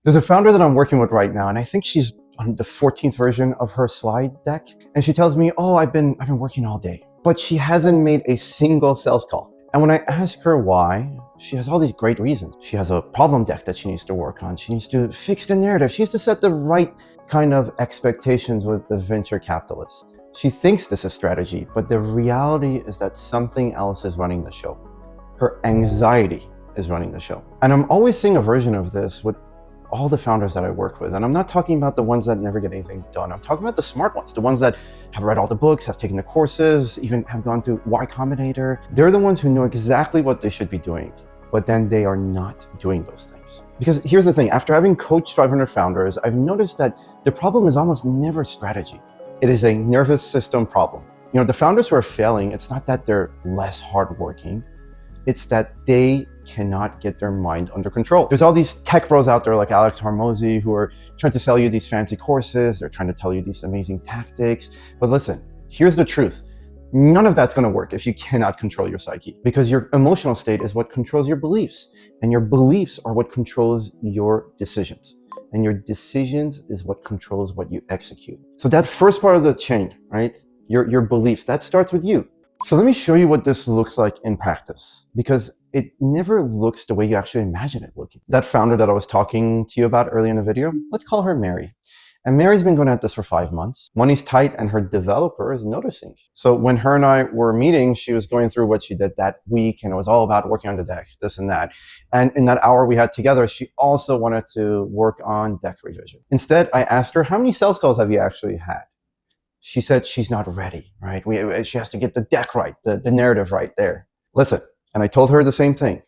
There's a founder that I'm working with right now, and I think she's on the 14th version of her slide deck. And she tells me, oh, I've been working all day, but she hasn't made a single sales call. And when I ask her why, she has all these great reasons. She has a problem deck that she needs to work on. She needs to fix the narrative. She needs to set the right kind of expectations with the venture capitalist. She thinks this is strategy, but the reality is that something else is running the show. Her anxiety is running the show. And I'm always seeing a version of this with all the founders that I work with. And I'm not talking about the ones that never get anything done. I'm talking about the smart ones, the ones that have read all the books, have taken the courses, even have gone through Y Combinator. They're the ones who know exactly what they should be doing, but then they are not doing those things. Because here's the thing, after having coached 500 founders, I've noticed that the problem is almost never strategy. It is a nervous system problem. You know, the founders who are failing, it's not that they're less hardworking, it's that they cannot get their mind under control. There's all these tech bros out there like Alex Hormozy who are trying to sell you these fancy courses. They're trying to tell you these amazing tactics. But listen, here's the truth. None of that's going to work if you cannot control your psyche, because your emotional state is what controls your beliefs, and your beliefs are what controls your decisions, and your decisions is what controls what you execute. So that first part of the chain, right? Your beliefs, that starts with you. So let me show you what this looks like in practice, because it never looks the way you actually imagine it looking. That founder that I was talking to you about earlier in the video, let's call her Mary. And Mary's been going at this for 5 months. Money's tight and her developer is noticing. So when her and I were meeting, she was going through what she did that week, and it was all about working on the deck, this and that. And in that hour we had together, she also wanted to work on deck revision. Instead, I asked her, how many sales calls have you actually had? She said she's not ready, right? She has to get the deck right, the narrative right there. Listen, and I told her the same thing.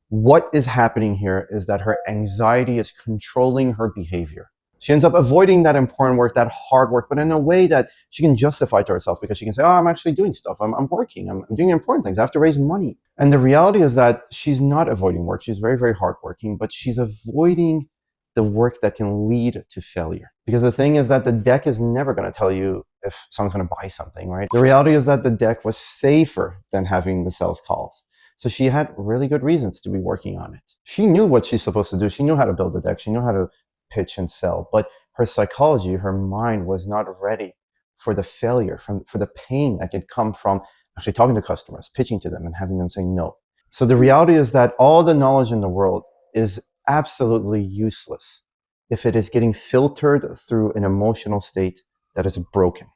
What is happening here is that her anxiety is controlling her behavior. She ends up avoiding that important work, that hard work, but in a way that she can justify to herself, because she can say, oh, I'm actually doing stuff. I'm working. I'm doing important things. I have to raise money. And the reality is that she's not avoiding work. She's very, very hardworking, but she's avoiding the work that can lead to failure. Because the thing is that the deck is never going to tell you if someone's going to buy something, right? The reality is that the deck was safer than having the sales calls. So she had really good reasons to be working on it. She knew what she's supposed to do. She knew how to build a deck. She knew how to pitch and sell, but her psychology, her mind was not ready for the failure, for the pain that could come from actually talking to customers, pitching to them and having them say no. So the reality is that all the knowledge in the world is absolutely useless if it is getting filtered through an emotional state that is broken.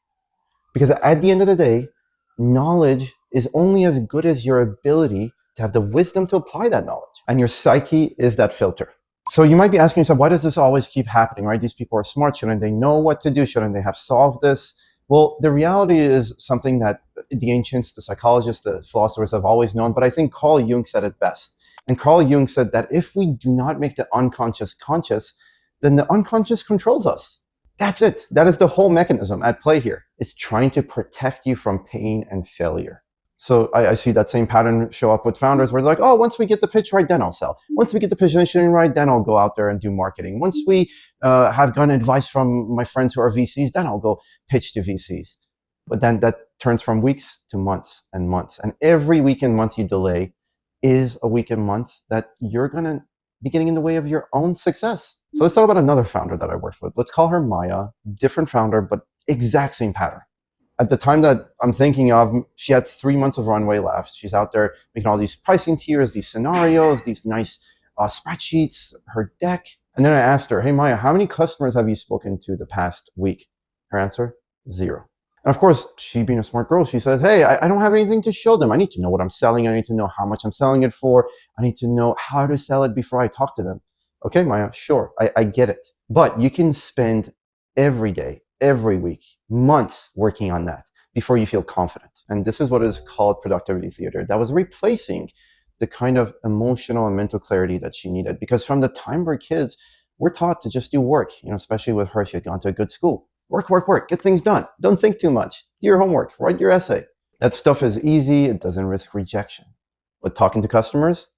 Because at the end of the day, knowledge is only as good as your ability to have the wisdom to apply that knowledge. And your psyche is that filter. So you might be asking yourself, why does this always keep happening, right? These people are smart. Shouldn't they know what to do? Shouldn't they have solved this? Well, the reality is something that the ancients, the psychologists, the philosophers have always known, but I think Carl Jung said it best. And Carl Jung said that if we do not make the unconscious conscious, then the unconscious controls us. That's it. That is the whole mechanism at play here. It's trying to protect you from pain and failure. So I see that same pattern show up with founders where they're like, oh, once we get the pitch right, then I'll sell. Once we get the positioning right, then I'll go out there and do marketing. Once we have gotten advice from my friends who are VCs, then I'll go pitch to VCs. But then that turns from weeks to months and months. And every week and month you delay is a week and month that you're going to be getting in the way of your own success. So let's talk about another founder that I worked with. Let's call her Maya, different founder, but exact same pattern. At the time that I'm thinking of, she had 3 months of runway left. She's out there making all these pricing tiers, these scenarios, these nice spreadsheets, her deck. And then I asked her, hey, Maya, how many customers have you spoken to the past week? Her answer, 0. And of course, she being a smart girl, she says, hey, I don't have anything to show them. I need to know what I'm selling. I need to know how much I'm selling it for. I need to know how to sell it before I talk to them. Okay, Maya, sure, I get it. But you can spend every day, every week, months working on that before you feel confident. And this is what is called productivity theater. That was replacing the kind of emotional and mental clarity that she needed. Because from the time we're kids, we're taught to just do work, especially with her, she had gone to a good school. Work, work, work, get things done. Don't think too much. Do your homework, write your essay. That stuff is easy. It doesn't risk rejection. But talking to customers,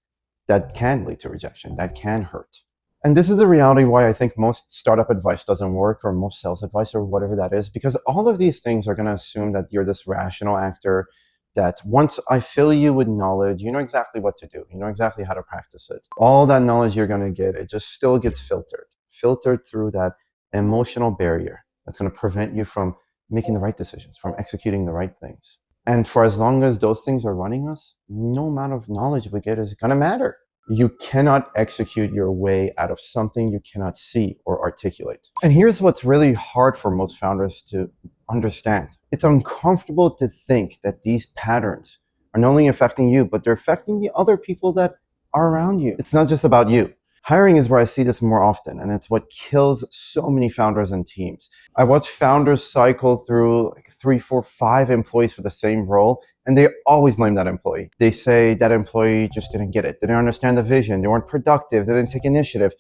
that can lead to rejection. That can hurt. And this is the reality why I think most startup advice doesn't work, or most sales advice, or whatever that is, because all of these things are going to assume that you're this rational actor, that once I fill you with knowledge, you know exactly what to do. You know exactly how to practice it. All that knowledge you're going to get, it just still gets filtered. filtered through that emotional barrier that's going to prevent you from making the right decisions, from executing the right things. And for as long as those things are running us, no amount of knowledge we get is going to matter. You cannot execute your way out of something you cannot see or articulate. And here's what's really hard for most founders to understand. It's uncomfortable to think that these patterns are not only affecting you, but they're affecting the other people that are around you. It's not just about you. Hiring is where I see this more often, and it's what kills so many founders and teams. I watch founders cycle through like 3, 4, 5 employees for the same role, and they always blame that employee. They say that employee just didn't get it. They didn't understand the vision. They weren't productive. They didn't take initiative.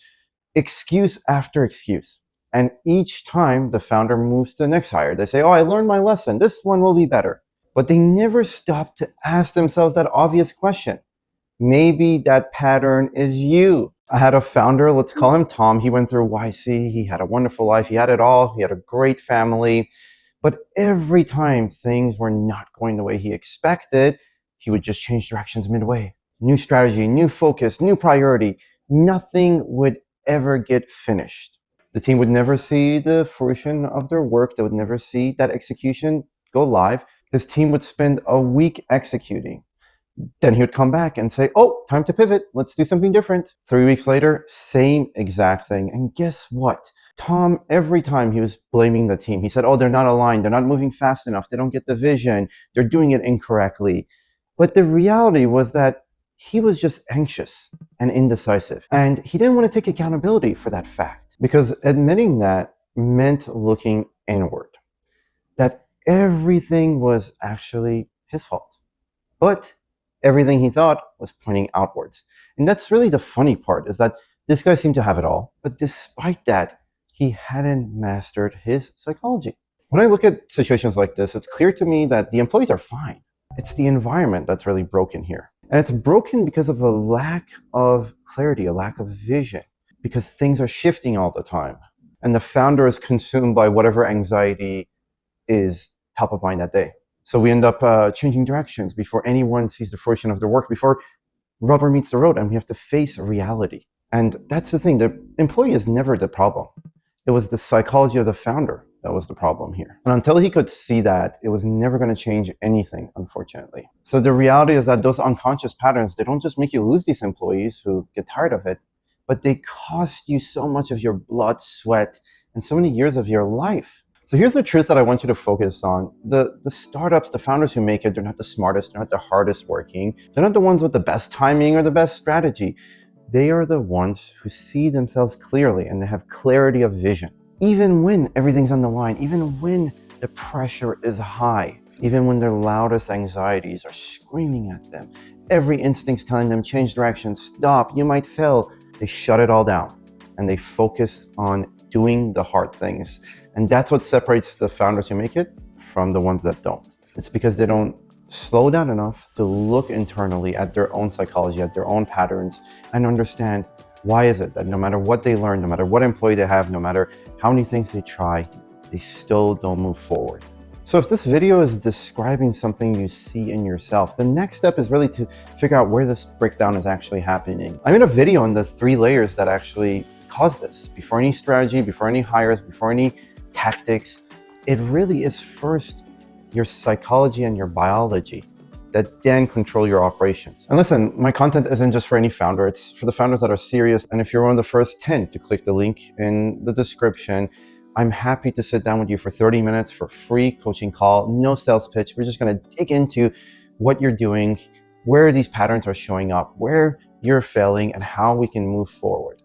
Excuse after excuse. And each time the founder moves to the next hire, they say, oh, I learned my lesson. This one will be better. But they never stop to ask themselves that obvious question. Maybe that pattern is you. I had a founder, let's call him Tom. He went through YC. He had a wonderful life. He had it all. He had a great family. But every time things were not going the way he expected, he would just change directions midway. New strategy, new focus, new priority. Nothing would ever get finished. The team would never see the fruition of their work. They would never see that execution go live. His team would spend a week executing. Then he would come back and say, oh, time to pivot. Let's do something different. 3 weeks later, same exact thing. And guess what? Tom, every time he was blaming the team, he said, oh, they're not aligned. They're not moving fast enough. They don't get the vision. They're doing it incorrectly. But the reality was that he was just anxious and indecisive. And he didn't want to take accountability for that fact, because admitting that meant looking inward, that everything was actually his fault. But everything he thought was pointing outwards. And that's really the funny part, is that this guy seemed to have it all. But despite that, he hadn't mastered his psychology. When I look at situations like this, it's clear to me that the employees are fine. It's the environment that's really broken here. And it's broken because of a lack of clarity, a lack of vision, because things are shifting all the time. And the founder is consumed by whatever anxiety is top of mind that day. So we end up changing directions before anyone sees the fruition of their work, before rubber meets the road, and we have to face reality. And that's the thing, the employee is never the problem. It was the psychology of the founder that was the problem here. And until he could see that, it was never going to change anything, unfortunately. So the reality is that those unconscious patterns, they don't just make you lose these employees who get tired of it, but they cost you so much of your blood, sweat, and so many years of your life. So here's the truth that I want you to focus on. The startups, the founders who make it, they're not the smartest, they're not the hardest working. They're not the ones with the best timing or the best strategy. They are the ones who see themselves clearly, and they have clarity of vision. Even when everything's on the line, even when the pressure is high, even when their loudest anxieties are screaming at them, every instinct's telling them, change direction, stop, you might fail. They shut it all down and they focus on doing the hard things. And that's what separates the founders who make it from the ones that don't. It's because they don't slow down enough to look internally at their own psychology, at their own patterns, and understand, why is it that no matter what they learn, no matter what employee they have, no matter how many things they try, they still don't move forward. So if this video is describing something you see in yourself, the next step is really to figure out where this breakdown is actually happening. I made a video on the 3 layers that actually cause this. Before any strategy, before any hires, before any tactics, it really is first your psychology and your biology that then control your operations. And listen, my content isn't just for any founder, it's for the founders that are serious. And if you're one of the first 10 to click the link in the description, I'm happy to sit down with you for 30 minutes for free coaching call, no sales pitch. We're just gonna dig into what you're doing, where these patterns are showing up, where you're failing, and how we can move forward.